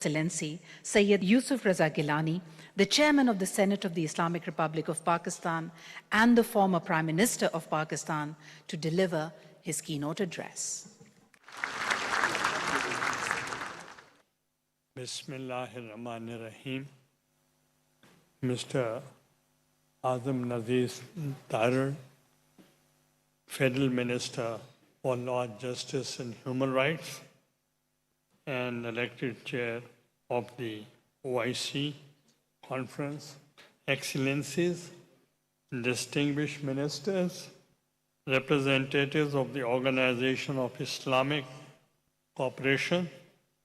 Excellency Syed Yousaf Raza Gillani, the Chairman of the Senate of the Islamic Republic of Pakistan and the former Prime Minister of Pakistan, to deliver his keynote address. Bismillahirrahmanirrahim. Mr. Azam Nazir Tarar, Federal Minister for Law, Justice and Human Rights, and elected chair of the OIC conference, Excellencies, distinguished ministers, representatives of the Organization of Islamic Cooperation,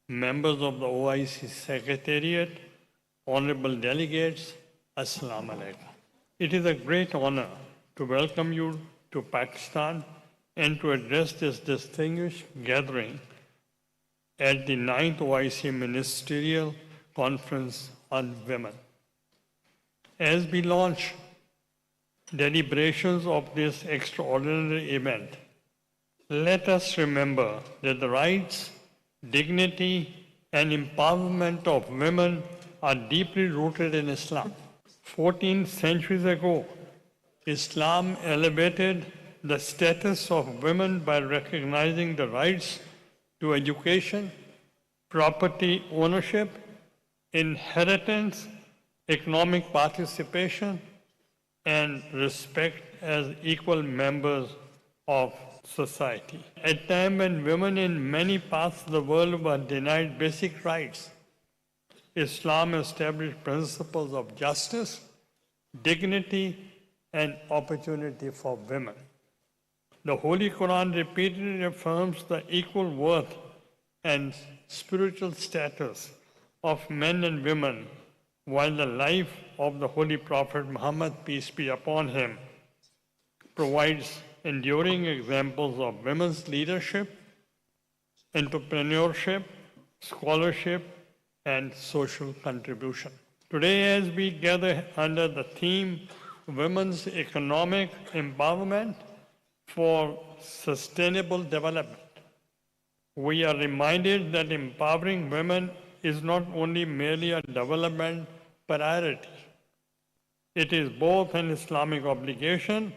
members of the OIC Secretariat, honorable delegates, Assalamu alaikum. It is a great honor to welcome you to Pakistan and to address this distinguished gathering at the 9th OIC Ministerial Conference on Women. As we launch deliberations of this extraordinary event, let us remember that the rights, dignity, and empowerment of women are deeply rooted in Islam. 14 centuries ago, Islam elevated the status of women by recognizing the rights to education, property ownership, inheritance, economic participation, and respect as equal members of society. At a time when women in many parts of the world were denied basic rights, Islam established principles of justice, dignity, and opportunity for women. The Holy Quran repeatedly affirms the equal worth and spiritual status of men and women, while the life of the Holy Prophet Muhammad, peace be upon him, provides enduring examples of women's leadership, entrepreneurship, scholarship, and social contribution. Today, as we gather under the theme Women's Economic Empowerment for Sustainable Development, we are reminded that empowering women is not only merely a development priority, it is both an Islamic obligation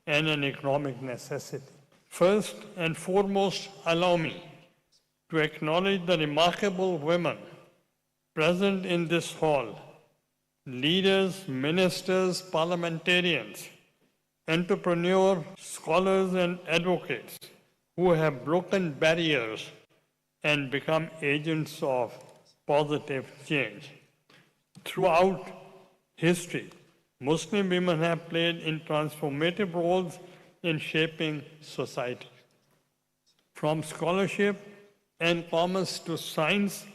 and an economic necessity. First and foremost, allow me to acknowledge the remarkable women present in this hall, leaders, ministers, parliamentarians, entrepreneurs, scholars, and advocates who have broken barriers and become agents of positive change. Throughout history, Muslim women have played transformative roles in shaping society. From scholarship and commerce to science,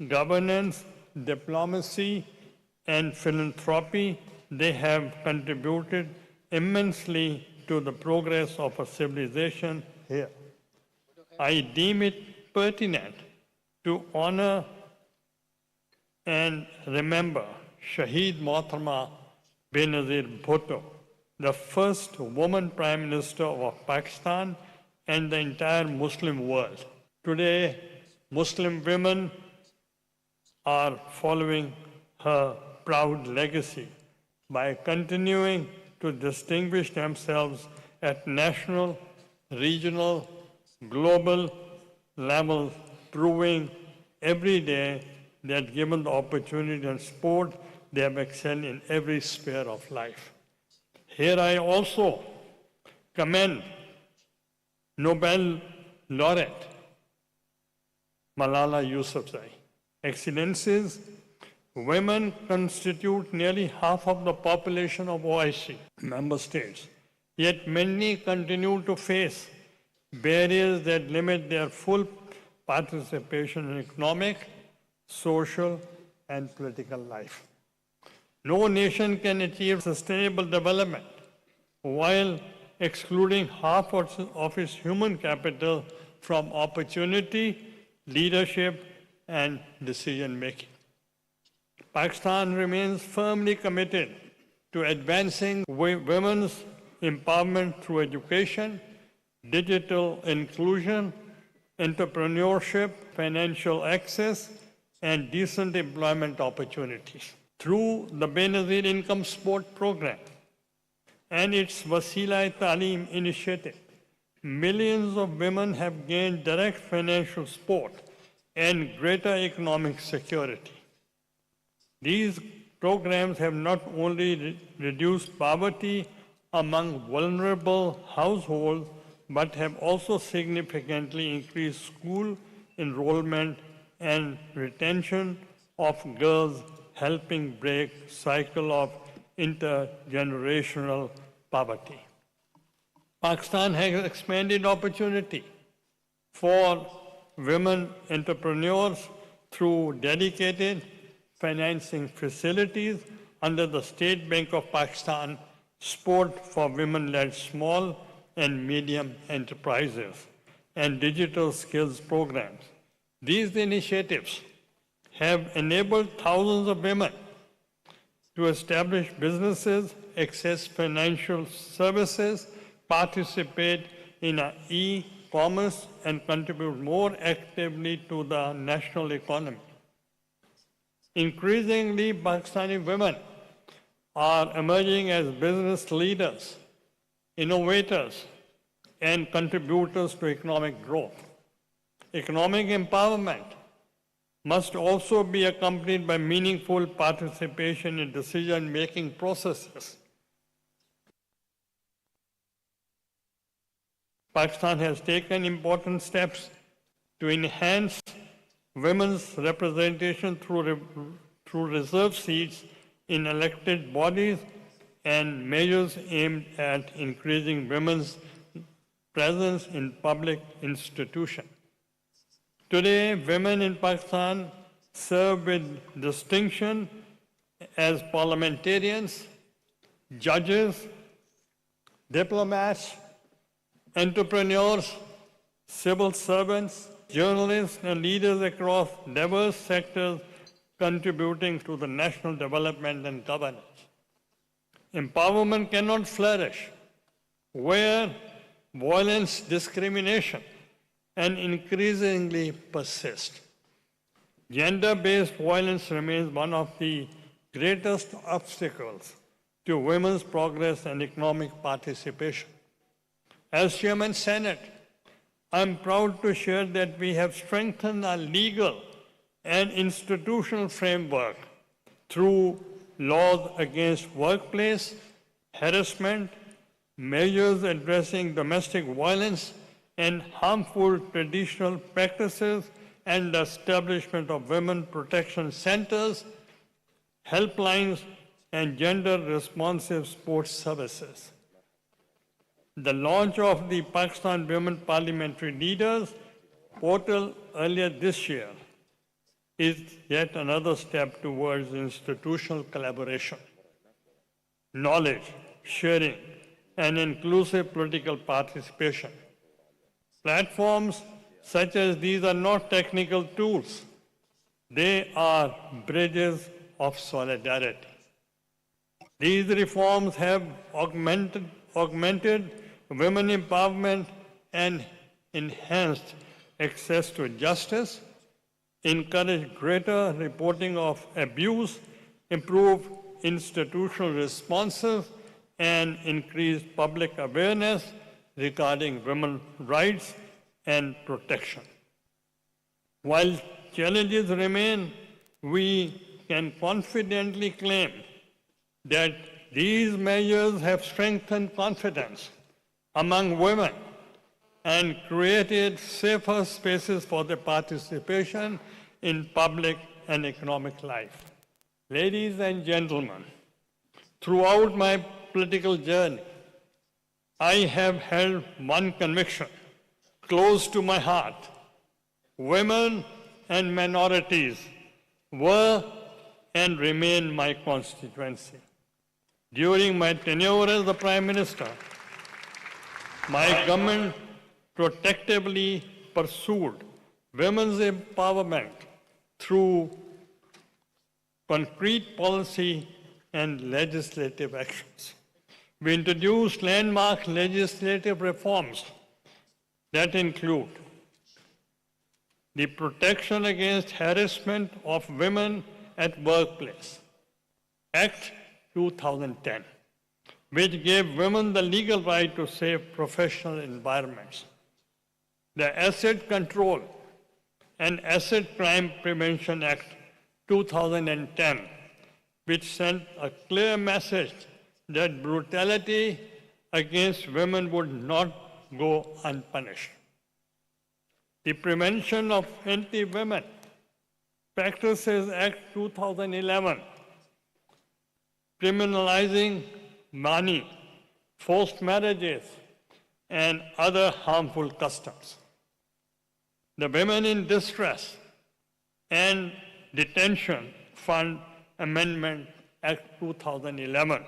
governance, diplomacy, and philanthropy, they have contributed immensely to the progress of a civilization here. I deem it pertinent to honor and remember Shaheed Mohammad Benazir Bhutto, the first woman Prime Minister of Pakistan and the entire Muslim world. Today, Muslim women are following her proud legacy by continuing to distinguish themselves at national, regional, global levels, proving every day that given the opportunity and support, they have excelled in every sphere of life. Here I also commend Nobel laureate Malala Yousafzai. Excellencies, women constitute nearly half of the population of OIC member states, yet many continue to face barriers that limit their full participation in economic, social, and political life. No nation can achieve sustainable development while excluding half of its human capital from opportunity, leadership, and decision-making. Pakistan remains firmly committed to advancing women's empowerment through education, digital inclusion, entrepreneurship, financial access, and decent employment opportunities. Through the Benazir Income Support Program and its Wasila-e-Taaleem initiative, millions of women have gained direct financial support and greater economic security. These programs have not only reduced poverty among vulnerable households, but have also significantly increased school enrollment and retention of girls, helping break cycle of intergenerational poverty. Pakistan has expanded opportunity for women entrepreneurs through dedicated financing facilities under the State Bank of Pakistan, support for women-led small and medium enterprises, and digital skills programs. These initiatives have enabled thousands of women to establish businesses, access financial services, participate in e-commerce, and contribute more actively to the national economy. Increasingly, Pakistani women are emerging as business leaders, innovators, and contributors to economic growth. Economic empowerment must also be accompanied by meaningful participation in decision-making processes. Pakistan has taken important steps to enhance women's representation through reserved seats in elected bodies and measures aimed at increasing women's presence in public institutions. Today, women in Pakistan serve with distinction as parliamentarians, judges, diplomats, entrepreneurs, civil servants, journalists, and leaders across diverse sectors contributing to the national development and governance. Empowerment cannot flourish where violence, discrimination, and increasingly persist. Gender-based violence remains one of the greatest obstacles to women's progress and economic participation. As Chairman Senate, I'm proud to share that we have strengthened our legal and institutional framework through laws against workplace harassment, measures addressing domestic violence and harmful traditional practices, and the establishment of women protection centers, helplines, and gender-responsive support services. The launch of the Pakistan Women Parliamentary Leaders portal earlier this year is yet another step towards institutional collaboration, knowledge sharing, and inclusive political participation. Platforms such as these are not technical tools. They are bridges of solidarity. These reforms have augmented women empowerment and enhanced access to justice, encouraged greater reporting of abuse, improved institutional responses, and increased public awareness regarding women's rights and protection. While challenges remain, we can confidently claim that these measures have strengthened confidence among women and created safer spaces for their participation in public and economic life. Ladies and gentlemen, throughout my political journey, I have held one conviction close to my heart. Women and minorities were and remain my constituency. During my tenure as the Prime Minister, my government protectively pursued women's empowerment through concrete policy and legislative actions. We introduced landmark legislative reforms that include the Protection Against Harassment of Women at Workplace, Act 2010, which gave women the legal right to safe professional environments. The Asset Control and Asset Crime Prevention Act 2010, which sent a clear message that brutality against women would not go unpunished. The Prevention of Anti-Women Practices Act 2011, criminalizing money, forced marriages, and other harmful customs. The Women in Distress and Detention Fund Amendment Act 2011,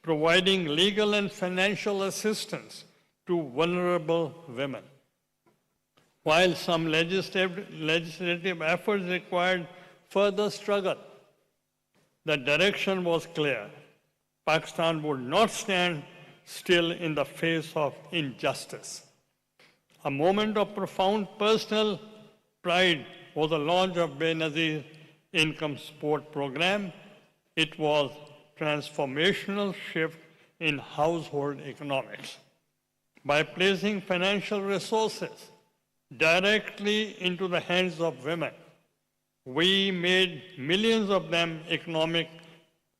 providing legal and financial assistance to vulnerable women. While some legislative efforts required further struggle, the direction was clear. Pakistan would not stand still in the face of injustice. A moment of profound personal pride was the launch of Benazir's Income Support Program. It was a transformational shift in household economics. By placing financial resources directly into the hands of women, we made millions of them economic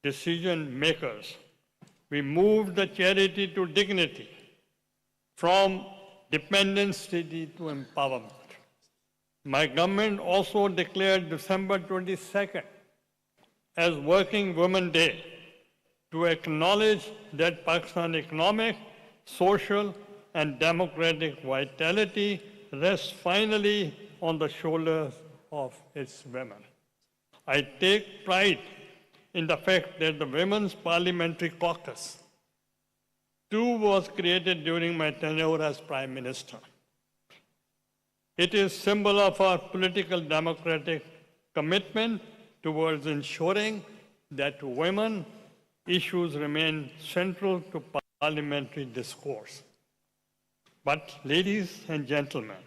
decision makers. We moved the charity to dignity, from dependency to empowerment. My government also declared December 22nd as Working Women Day to acknowledge that Pakistan's economic, social, and democratic vitality rests finally on the shoulders of its women. I take pride in the fact that the Women's Parliamentary Caucus, too, was created during my tenure as Prime Minister. It is a symbol of our political democratic commitment towards ensuring that women issues remain central to parliamentary discourse. But, ladies and gentlemen,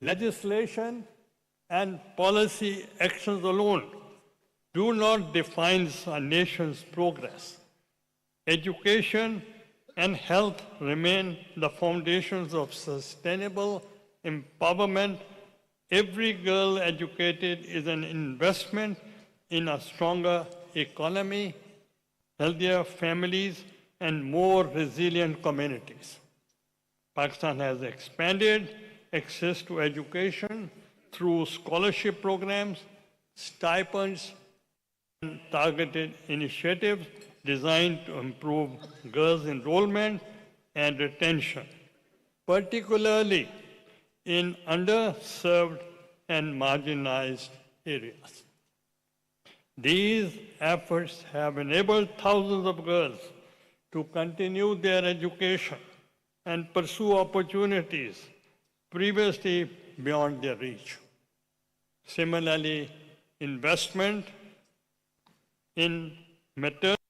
legislation and policy actions alone do not define a nation's progress. Education and health remain the foundations of sustainable empowerment. Every girl educated is an investment in a stronger economy, healthier families, and more resilient communities. Pakistan has expanded access to education through scholarship programs, stipends, and targeted initiatives designed to improve girls' enrollment and retention, particularly in underserved and marginalized areas. These efforts have enabled thousands of girls to continue their education and pursue opportunities previously beyond their reach. Similarly, investment in maternity,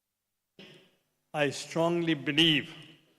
I strongly believe,